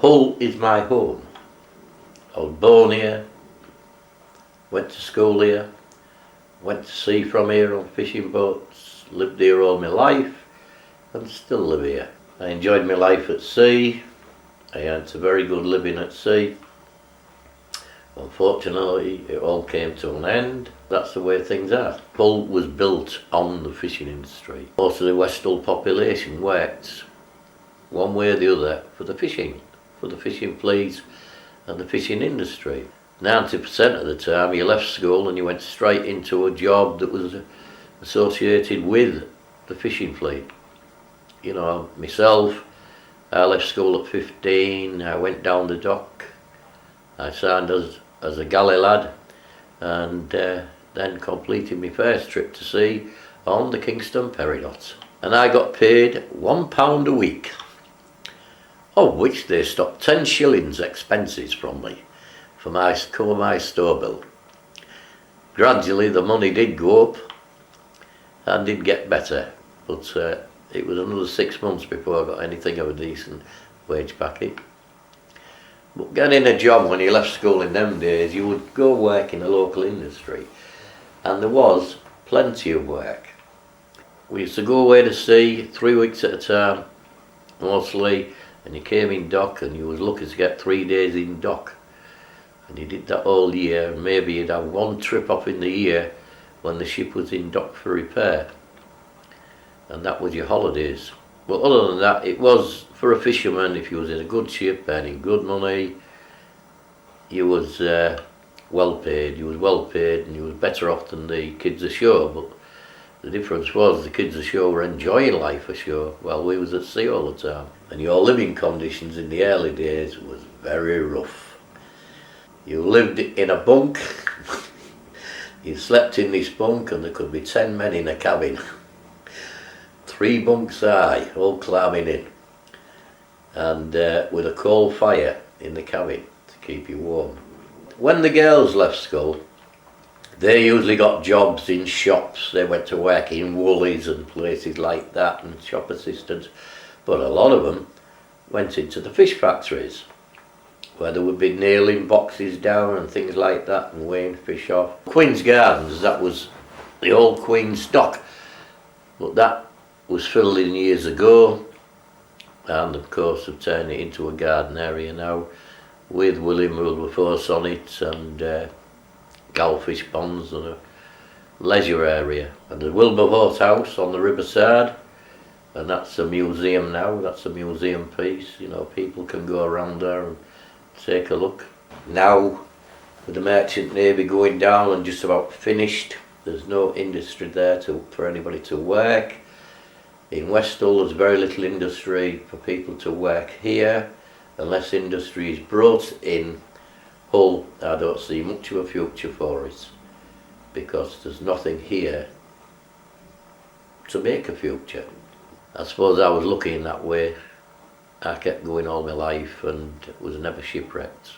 Hull is my home. I was born here, went to school here, went to sea from here on fishing boats, lived here all my life and still live here. I enjoyed my life at sea. I earned a very good living at sea. Unfortunately, it all came to an end. That's the way things are. Hull was built on the fishing industry. Most of the West Hull population worked one way or the other for the fishing fleet and the fishing industry. 90% of the time you left school and you went straight into a job that was associated with the fishing fleet. You know, myself, I left school at 15, I went down the dock, I signed as a galley lad and then completed my first trip to sea on the Kingston Peridot. And I got paid £1 a week, of which they stopped 10 shillings expenses from me for my store bill. Gradually the money did go up and did get better, but it was another 6 months before I got anything of a decent wage packet. But getting a job when you left school in them days, you would go work in a local industry, and there was plenty of work. We used to go away to sea 3 weeks at a time, mostly, and you came in dock and you was lucky to get 3 days in dock. And you did that all year, and maybe you'd have one trip off in the year when the ship was in dock for repair. And that was your holidays. But other than that, it was for a fisherman. If you was in a good ship earning good money, you was well paid. You was well paid, and you was better off than the kids ashore. But the difference was the kids ashore were enjoying life ashore, while we was at sea all the time. And your living conditions in the early days was very rough. You lived in a bunk. You slept in this bunk, and there could be 10 men in a cabin. 3 bunks high, all climbing in, and with a coal fire in the cabin to keep you warm. When the girls left school, they usually got jobs in shops. They went to work in Woolies and places like that, and shop assistants, but a lot of them went into the fish factories, where there would be nailing boxes down and things like that and weighing fish off. Queen's Gardens, that was the old Queen's dock, but that was filled in years ago, and of course have turned it into a garden area now with William Wilberforce on it, and galfish ponds and a leisure area. And the Wilberforce house on the riverside, and that's a museum now. That's a museum piece. You know, people can go around there and take a look. Now with the Merchant Navy going down and just about finished, there's no industry there for anybody to work. In West Hull there's very little industry for people to work here. Unless industry is brought in Hull, I don't see much of a future for it, because there's nothing here to make a future. I suppose I was lucky in that way. I kept going all my life and was never shipwrecked.